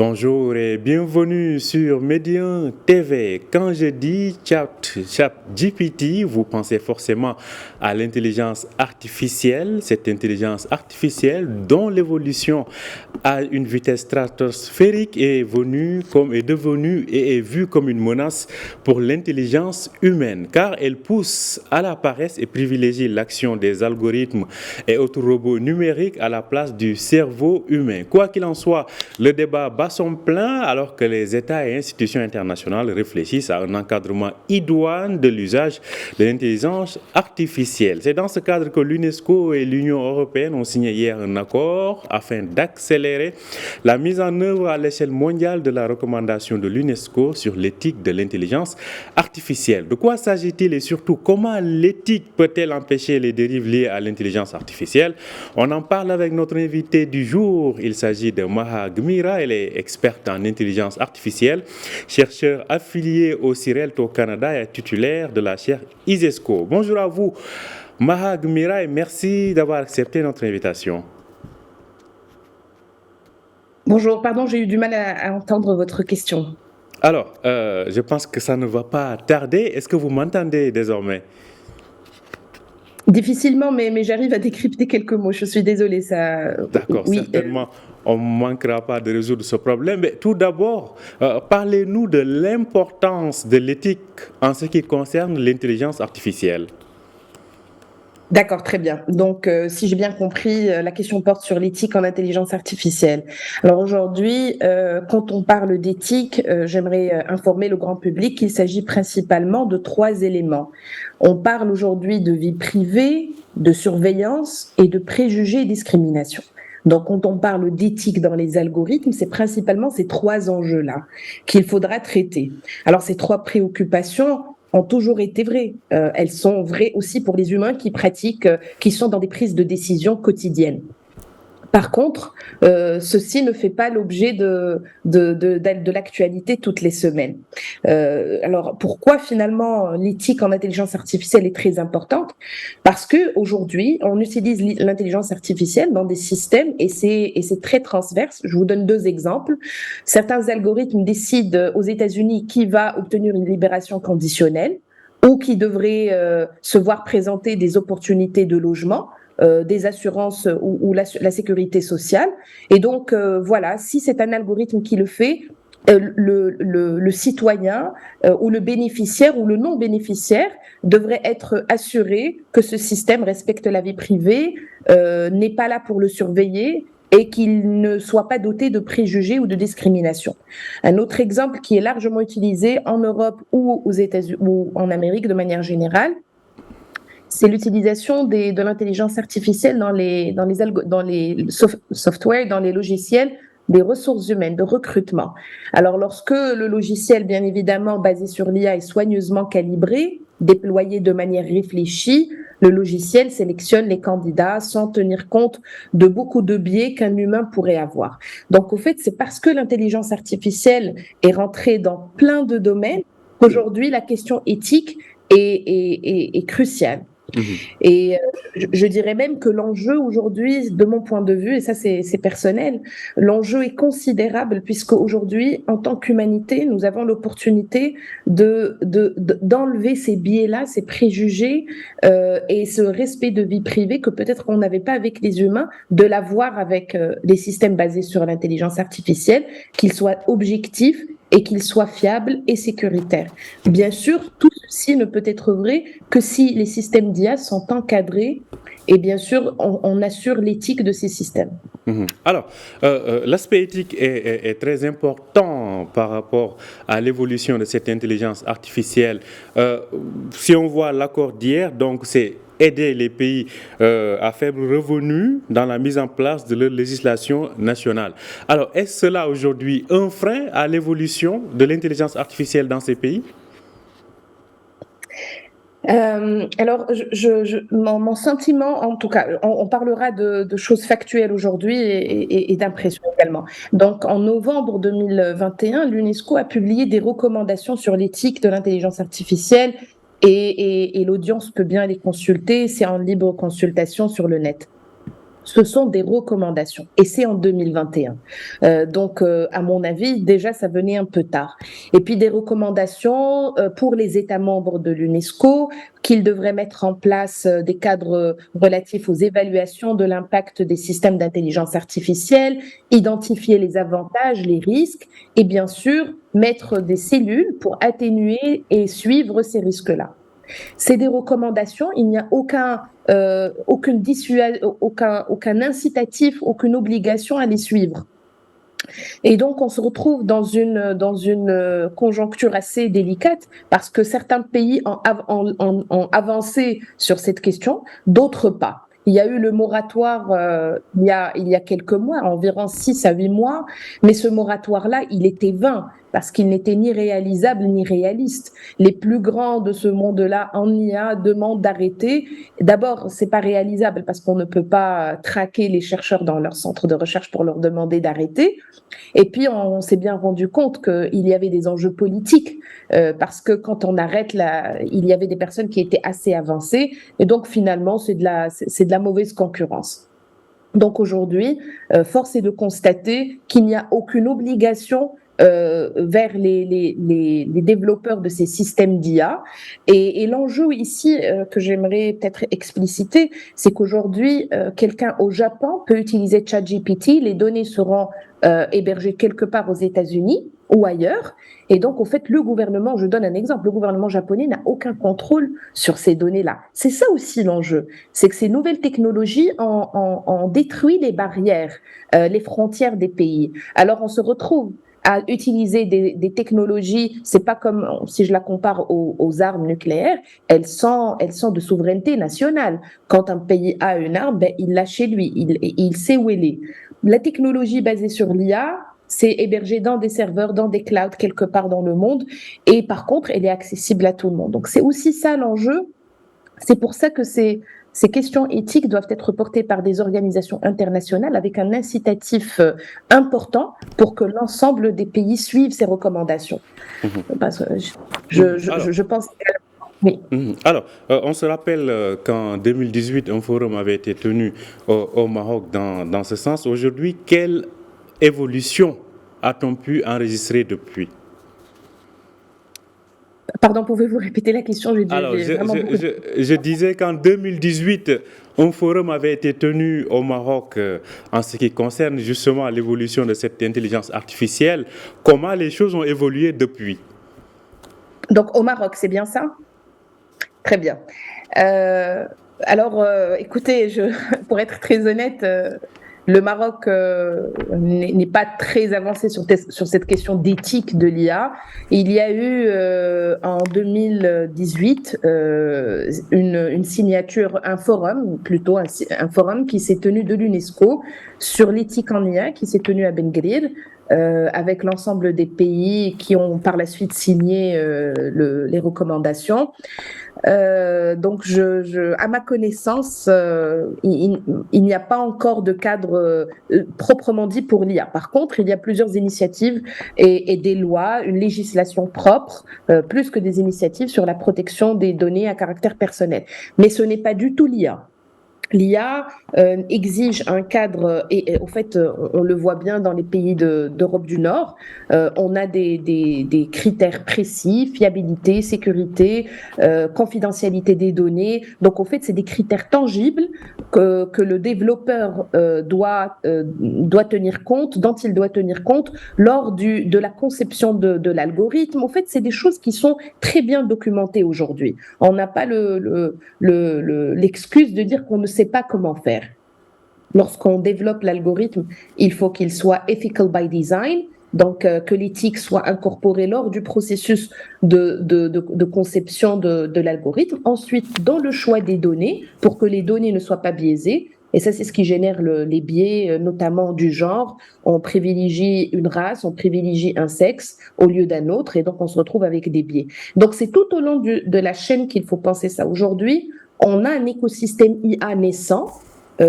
Bonjour et bienvenue sur Médian TV. Quand je dis ChatGPT, vous pensez forcément à l'intelligence artificielle, cette intelligence artificielle dont l'évolution à une vitesse stratosphérique est devenue et est vue comme une menace pour l'intelligence humaine, car elle pousse à la paresse et privilégie l'action des algorithmes et autres robots numériques à la place du cerveau humain. Quoi qu'il en soit, le débat bat son plein alors que les États et institutions internationales réfléchissent à un encadrement idoine de l'usage de l'intelligence artificielle. C'est dans ce cadre que l'UNESCO et l'Union européenne ont signé hier un accord afin d'accélérer la mise en œuvre à l'échelle mondiale de la recommandation de l'UNESCO sur l'éthique de l'intelligence artificielle. De quoi s'agit-il et surtout comment l'éthique peut-elle empêcher les dérives liées à l'intelligence artificielle? On en parle avec notre invité du jour. Il s'agit de Maha Gmira. Elle est experte en intelligence artificielle, chercheur affilié au CIRELT au Canada et titulaire de la chaire ISESCO. Bonjour à vous, Maha Gmira, et merci d'avoir accepté notre invitation. Bonjour, pardon, j'ai eu du mal à entendre votre question. Alors, je pense que ça ne va pas tarder. Est-ce que vous m'entendez désormais? Difficilement, mais j'arrive à décrypter quelques mots. Je suis désolée, ça. D'accord, Oui. certainement, on ne manquera pas de résoudre ce problème. Mais tout d'abord, parlez-nous de l'importance de l'éthique en ce qui concerne l'intelligence artificielle. D'accord, très bien. Donc, si j'ai bien compris, la question porte sur l'éthique en intelligence artificielle. Alors aujourd'hui, quand on parle d'éthique, j'aimerais informer le grand public qu'il s'agit principalement de 3 éléments. On parle aujourd'hui de vie privée, de surveillance et de préjugés et discrimination. Donc, quand on parle d'éthique dans les algorithmes, c'est principalement ces 3 enjeux-là qu'il faudra traiter. Alors, ces 3 préoccupations ont toujours été vraies. Elles sont vraies aussi pour les humains qui pratiquent, qui sont dans des prises de décision quotidiennes. Par contre, ceci ne fait pas l'objet de l'actualité toutes les semaines. Alors, pourquoi finalement l'éthique en intelligence artificielle est très importante? Parce que aujourd'hui, on utilise l'intelligence artificielle dans des systèmes et c'est très transverse. Je vous donne 2 exemples. Certains algorithmes décident aux États-Unis qui va obtenir une libération conditionnelle ou qui devrait se voir présenter des opportunités de logement. Des assurances ou la sécurité sociale. Et donc, voilà, si c'est un algorithme qui le fait, le citoyen ou le bénéficiaire ou le non-bénéficiaire devrait être assuré que ce système respecte la vie privée, n'est pas là pour le surveiller et qu'il ne soit pas doté de préjugés ou de discrimination. Un autre exemple qui est largement utilisé en Europe ou aux États-Unis ou en Amérique de manière générale, c'est l'utilisation de l'intelligence artificielle dans les softwares, dans les logiciels des ressources humaines, de recrutement. Alors, lorsque le logiciel, bien évidemment, basé sur l'IA est soigneusement calibré, déployé de manière réfléchie, le logiciel sélectionne les candidats sans tenir compte de beaucoup de biais qu'un humain pourrait avoir. Donc, au fait, c'est parce que l'intelligence artificielle est rentrée dans plein de domaines qu'aujourd'hui, la question éthique est cruciale. Et je dirais même que l'enjeu aujourd'hui, de mon point de vue, et ça c'est personnel, l'enjeu est considérable puisque aujourd'hui, en tant qu'humanité, nous avons l'opportunité d'enlever ces biais-là, ces préjugés et ce respect de vie privée que peut-être qu'on n'avait pas avec les humains, de l'avoir avec les systèmes basés sur l'intelligence artificielle, qu'ils soient objectifs et qu'il soit fiable et sécuritaire. Bien sûr, tout ceci ne peut être vrai que si les systèmes d'IA sont encadrés et bien sûr, on assure l'éthique de ces systèmes. Alors, l'aspect éthique est très important par rapport à l'évolution de cette intelligence artificielle. Si on voit l'accord d'hier, donc c'est aider les pays à faible revenu dans la mise en place de leur législation nationale. Alors, est-ce cela aujourd'hui un frein à l'évolution de l'intelligence artificielle dans ces pays? Alors, mon sentiment, en tout cas, on parlera de choses factuelles aujourd'hui et d'impressions également. Donc, en novembre 2021, l'UNESCO a publié des recommandations sur l'éthique de l'intelligence artificielle et l'audience peut bien les consulter, c'est en libre consultation sur le net. ce sont des recommandations. Et c'est en 2021. Donc, à mon avis, déjà, ça venait un peu tard. Et puis, des recommandations pour les États membres de l'UNESCO, qu'ils devraient mettre en place des cadres relatifs aux évaluations de l'impact des systèmes d'intelligence artificielle, identifier les avantages, les risques, et bien sûr, mettre des cellules pour atténuer et suivre ces risques-là. C'est des recommandations, il n'y a aucun incitatif, aucune obligation à les suivre. Et donc, on se retrouve dans une conjoncture assez délicate parce que certains pays ont avancé sur cette question, d'autres pas. Il y a eu le moratoire il y a quelques mois, environ 6 à 8 mois, mais ce moratoire-là, il était vain parce qu'il n'était ni réalisable ni réaliste. Les plus grands de ce monde-là en IA demandent d'arrêter. D'abord, c'est pas réalisable parce qu'on ne peut pas traquer les chercheurs dans leur centre de recherche pour leur demander d'arrêter. Et puis, on s'est bien rendu compte qu'il y avait des enjeux politiques parce que quand on arrête, il y avait des personnes qui étaient assez avancées et donc finalement, c'est de la mauvaise concurrence. Donc aujourd'hui, force est de constater qu'il n'y a aucune obligation vers les développeurs de ces systèmes d'IA. Et l'enjeu ici que j'aimerais peut-être expliciter, c'est qu'aujourd'hui, quelqu'un au Japon peut utiliser ChatGPT, les données seront hébergées quelque part aux États-Unis ou ailleurs. Et donc, au fait, le gouvernement, je donne un exemple, le gouvernement japonais n'a aucun contrôle sur ces données-là. C'est ça aussi l'enjeu, c'est que ces nouvelles technologies ont détruit les barrières, les frontières des pays. Alors, on se retrouve à utiliser des technologies, c'est pas comme si je la compare aux armes nucléaires, elles sont de souveraineté nationale. Quand un pays a une arme, ben, il l'a chez lui, il sait où elle est. La technologie basée sur l'IA, c'est hébergé dans des serveurs, dans des clouds quelque part dans le monde, et par contre, elle est accessible à tout le monde. Donc c'est aussi ça l'enjeu. C'est pour ça que ces questions éthiques doivent être portées par des organisations internationales avec un incitatif important pour que l'ensemble des pays suivent ces recommandations. Parce que je pense que... Oui. Alors, on se rappelle qu'en 2018, un forum avait été tenu au Maroc dans ce sens. Aujourd'hui, quelle évolution a-t-on pu enregistrer depuis ? Pardon, pouvez-vous répéter la question ? Alors, je disais qu'en 2018, un forum avait été tenu au Maroc en ce qui concerne justement l'évolution de cette intelligence artificielle. Comment les choses ont évolué depuis ? Donc, au Maroc, c'est bien ça ? Très bien. Alors, écoutez, pour être très honnête, le Maroc n'est pas très avancé sur cette question d'éthique de l'IA. Il y a eu en 2018 une signature, un forum qui s'est tenu de l'UNESCO sur l'éthique en IA, qui s'est tenu à Ben Guerir, avec l'ensemble des pays qui ont par la suite signé les recommandations. Donc, à ma connaissance, il n'y a pas encore de cadre proprement dit pour l'IA. Par contre, il y a plusieurs initiatives et des lois, une législation propre, plus que des initiatives sur la protection des données à caractère personnel. Mais ce n'est pas du tout l'IA. L'IA exige un cadre, et au fait, on le voit bien dans les pays d'Europe du Nord, on a des critères précis, fiabilité, sécurité, confidentialité des données. Donc, au fait, c'est des critères tangibles que le développeur doit tenir compte, dont il doit tenir compte lors de la conception de l'algorithme. Au fait, c'est des choses qui sont très bien documentées aujourd'hui. On n'a pas l'excuse de dire qu'on ne sait pas comment faire. Lorsqu'on développe l'algorithme, il faut qu'il soit ethical by design, donc que l'éthique soit incorporée lors du processus de conception de l'algorithme. Ensuite, dans le choix des données, pour que les données ne soient pas biaisées. Et ça, c'est ce qui génère les biais, notamment du genre. On privilégie une race, on privilégie un sexe au lieu d'un autre, et donc on se retrouve avec des biais. Donc, c'est tout au long de la chaîne qu'il faut penser ça. Aujourd'hui, on a un écosystème IA naissant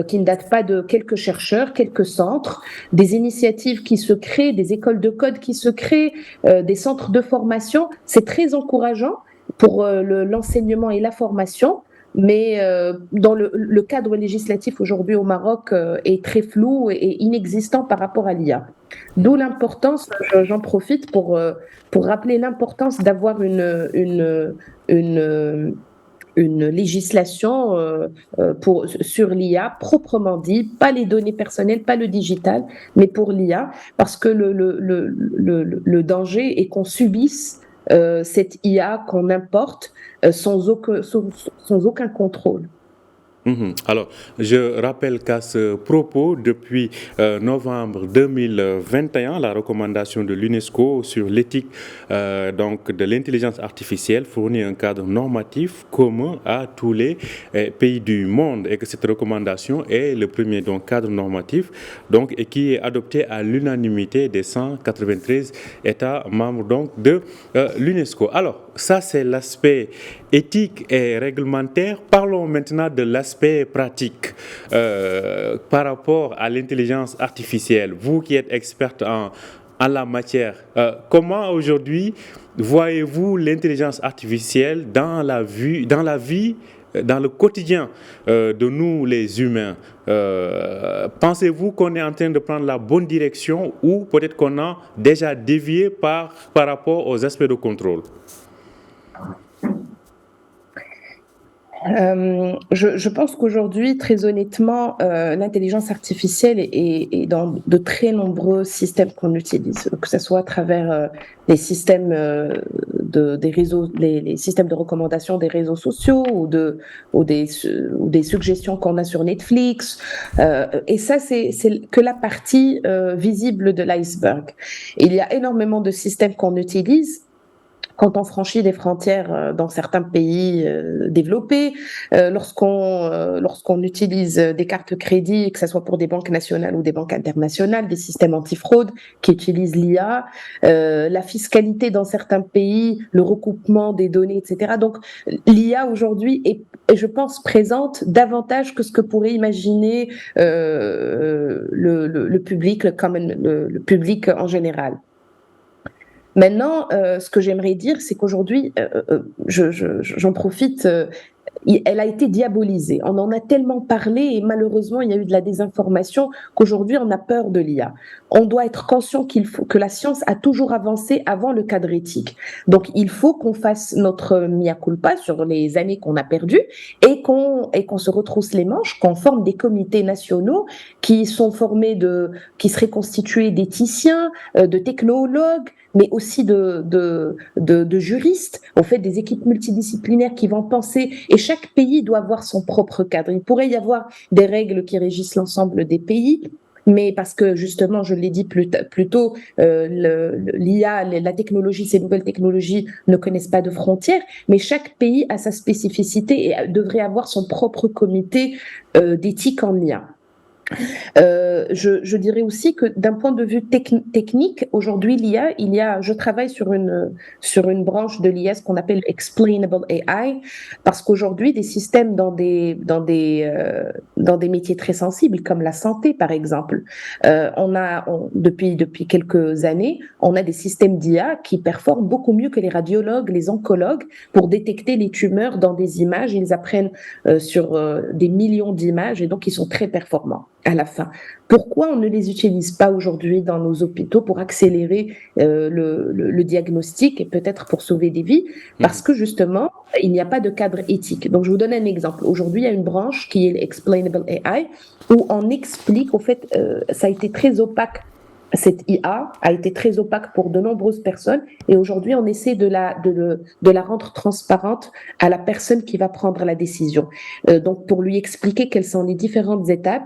qui ne date pas de quelques chercheurs, quelques centres, des initiatives qui se créent, des écoles de code qui se créent, des centres de formation. C'est très encourageant pour l'enseignement et la formation. mais dans le cadre législatif aujourd'hui au Maroc est très flou et inexistant par rapport à l'IA. D'où l'importance, j'en profite pour rappeler l'importance d'avoir une, une législation sur l'IA proprement dit, pas les données personnelles, pas le digital, mais pour l'IA, parce que le danger est qu'on subisse cette IA qu'on importe sans aucun contrôle. Alors, je rappelle qu'à ce propos, depuis novembre 2021, la recommandation de l'UNESCO sur l'éthique donc de l'intelligence artificielle fournit un cadre normatif commun à tous les pays du monde, et que cette recommandation est le premier donc, cadre normatif donc, et qui est adopté à l'unanimité des 193 États membres donc, de l'UNESCO. Alors, ça c'est l'aspect éthique et réglementaire. Parlons maintenant de l'aspect pratique par rapport à l'intelligence artificielle. Vous qui êtes experte en la matière, comment aujourd'hui voyez-vous l'intelligence artificielle dans la vie, dans le quotidien de nous les humains? Pensez-vous qu'on est en train de prendre la bonne direction ou peut-être qu'on a déjà dévié par rapport aux aspects de contrôle? Je pense qu'aujourd'hui, très honnêtement, l'intelligence artificielle est dans de très nombreux systèmes qu'on utilise, que ce soit à travers les systèmes des réseaux, les systèmes de recommandation des réseaux sociaux ou des suggestions qu'on a sur Netflix. Et ça, c'est que la partie visible de l'iceberg. Il y a énormément de systèmes qu'on utilise quand on franchit des frontières dans certains pays développés, lorsqu'on utilise des cartes crédit, que ce soit pour des banques nationales ou des banques internationales, des systèmes antifraude qui utilisent l'IA, la fiscalité dans certains pays, le recoupement des données, etc. Donc l'IA aujourd'hui est, je pense, présente davantage que ce que pourrait imaginer le public, le public en général. Maintenant, ce que j'aimerais dire, c'est qu'aujourd'hui, j'en profite, elle a été diabolisée. On en a tellement parlé et malheureusement, il y a eu de la désinformation qu'aujourd'hui, on a peur de l'IA. On doit être conscient que la science a toujours avancé avant le cadre éthique. Donc, il faut qu'on fasse notre mea culpa sur les années qu'on a perdues et qu'on se retrousse les manches, qu'on forme des comités nationaux qui seraient constitués d'éthiciens, de technologues, mais aussi de juristes. On fait des équipes multidisciplinaires qui vont penser, et chaque pays doit avoir son propre cadre. Il pourrait y avoir des règles qui régissent l'ensemble des pays, mais parce que justement, je l'ai dit plus tôt, l'IA, la technologie, ces nouvelles technologies ne connaissent pas de frontières, mais chaque pays a sa spécificité et devrait avoir son propre comité d'éthique en IA. Je dirais aussi que d'un point de vue technique, aujourd'hui l'IA, je travaille sur une branche de l'IA, ce qu'on appelle explainable AI, parce qu'aujourd'hui des systèmes dans des métiers très sensibles comme la santé par exemple, depuis quelques années, on a des systèmes d'IA qui performent beaucoup mieux que les radiologues, les oncologues pour détecter les tumeurs dans des images. Ils apprennent sur des millions d'images et donc ils sont très performants à la fin. Pourquoi on ne les utilise pas aujourd'hui dans nos hôpitaux pour accélérer le diagnostic et peut-être pour sauver des vies? Parce que justement, il n'y a pas de cadre éthique. Donc, je vous donne un exemple. Aujourd'hui, il y a une branche qui est l'Explainable AI où on explique, au fait, ça a été très opaque. Cette IA a été très opaque pour de nombreuses personnes et aujourd'hui, on essaie de la rendre transparente à la personne qui va prendre la décision. Donc, pour lui expliquer quelles sont les différentes étapes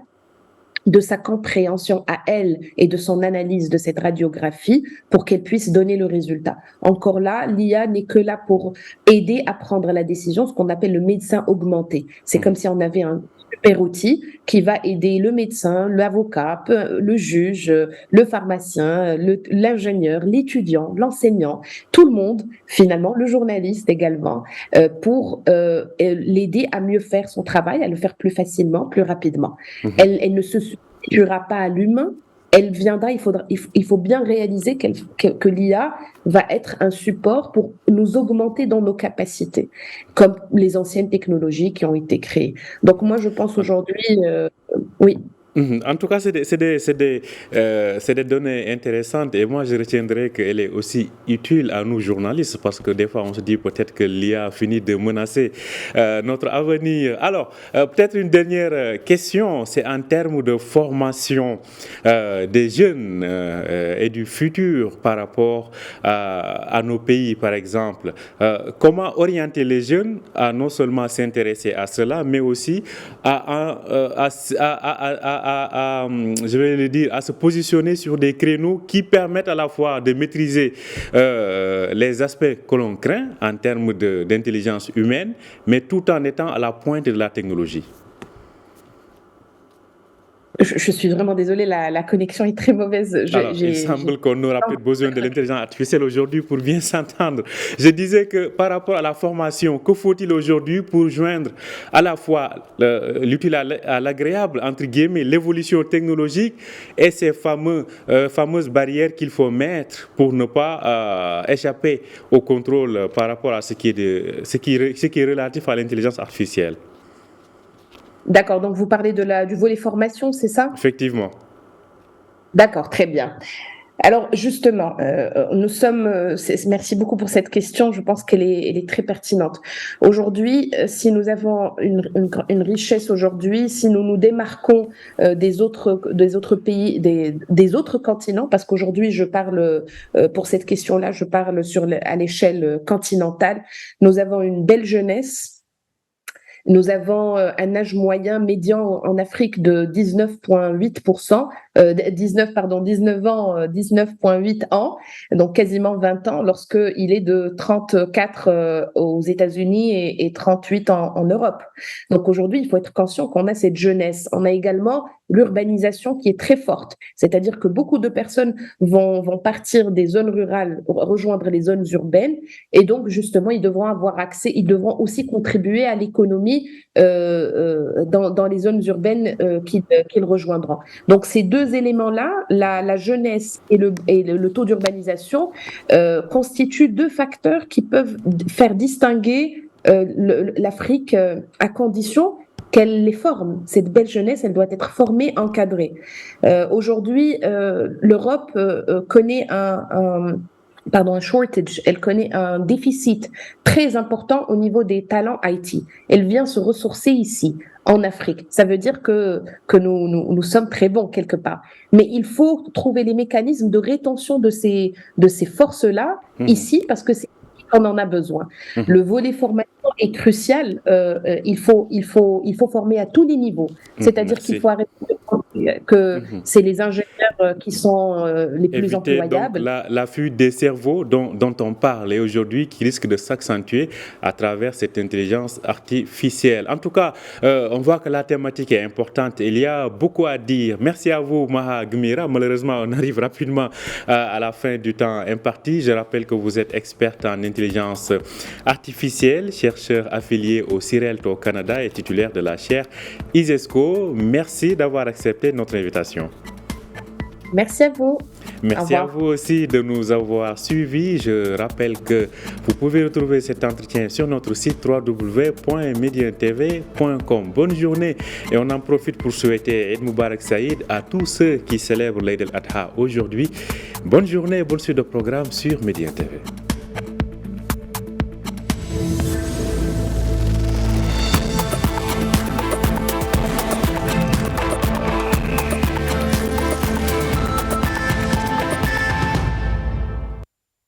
de sa compréhension à elle et de son analyse de cette radiographie pour qu'elle puisse donner le résultat. Encore là, l'IA n'est que là pour aider à prendre la décision, ce qu'on appelle le médecin augmenté. C'est comme si on avait un super outil qui va aider le médecin, l'avocat, le juge, le pharmacien, l'ingénieur, l'étudiant, l'enseignant, tout le monde, finalement, le journaliste également, pour l'aider à mieux faire son travail, à le faire plus facilement, plus rapidement. Elle ne se substituera pas à l'humain, elle viendra, il faut bien réaliser que l'IA va être un support pour nous augmenter dans nos capacités, comme les anciennes technologies qui ont été créées. Donc moi, je pense aujourd'hui, oui. En tout cas, c'est des données intéressantes et moi je retiendrai qu'elle est aussi utile à nous journalistes parce que des fois on se dit peut-être que l'IA finit de menacer notre avenir. Alors, peut-être une dernière question, c'est en termes de formation des jeunes et du futur par rapport à nos pays, par exemple. Comment orienter les jeunes à non seulement s'intéresser à cela, mais aussi je vais le dire, à se positionner sur des créneaux qui permettent à la fois de maîtriser les aspects que l'on craint en termes d'intelligence humaine, mais tout en étant à la pointe de la technologie. Je suis vraiment désolée, la connexion est très mauvaise. Alors, il semble qu'on aura peut-être besoin de l'intelligence artificielle aujourd'hui pour bien s'entendre. Je disais que par rapport à la formation, que faut-il aujourd'hui pour joindre à la fois l'utile à l'agréable, entre guillemets, l'évolution technologique et ces fameuses barrières qu'il faut mettre pour ne pas échapper au contrôle par rapport à ce qui est relatif à l'intelligence artificielle. D'accord, donc vous parlez du volet formation, c'est ça? Effectivement. D'accord, très bien. Alors justement, merci beaucoup pour cette question, je pense qu'elle est très pertinente. Aujourd'hui, si nous avons une richesse aujourd'hui, si nous nous démarquons des autres pays, des autres continents, parce qu'aujourd'hui je parle, pour cette question-là, je parle à l'échelle continentale, nous avons une belle jeunesse. Nous avons un âge moyen médian en Afrique de 19,8%, 19 ans, 19,8 ans, donc quasiment 20 ans, lorsqu'il est de 34 aux États-Unis et 38 en Europe. Donc aujourd'hui, il faut être conscient qu'on a cette jeunesse. On a également l'urbanisation qui est très forte, c'est-à-dire que beaucoup de personnes vont partir des zones rurales, rejoindre les zones urbaines, et donc justement, ils devront avoir accès, ils devront aussi contribuer à l'économie dans les zones urbaines qu'ils rejoindront. Donc ces deux éléments-là, la jeunesse et le taux d'urbanisation, constituent deux facteurs qui peuvent faire distinguer l'Afrique à condition qu'elle les forme. Cette belle jeunesse, elle doit être formée, encadrée. Aujourd'hui, l'Europe connaît un shortage, elle connaît un déficit très important au niveau des talents IT. Elle vient se ressourcer ici, en Afrique. Ça veut dire que nous sommes très bons quelque part. Mais il faut trouver les mécanismes de rétention de ces forces-là ici, parce que c'est qu'on en a besoin. Le volet formation est crucial. Il faut former à tous les niveaux. C'est-à-dire qu'il faut arrêter de penser que c'est les ingénieurs qui sont les plus employables. Donc l'affût des cerveaux dont on parle aujourd'hui, qui risque de s'accentuer à travers cette intelligence artificielle. En tout cas, on voit que la thématique est importante. Il y a beaucoup à dire. Merci à vous, Maha Gmira. Malheureusement, on arrive rapidement à la fin du temps imparti. Je rappelle que vous êtes experte en intelligence artificielle, chercheur affilié au CIRELT au Canada et titulaire de la chaire ISESCO. Merci d'avoir accepté notre invitation. Merci à vous. Merci à vous aussi de nous avoir suivis. Je rappelle que vous pouvez retrouver cet entretien sur notre site www.medientv.com. Bonne journée et on en profite pour souhaiter Eid Mubarak Saïd à tous ceux qui célèbrent l'Eid al-Adha aujourd'hui. Bonne journée et bonne suite de programme sur Médien TV.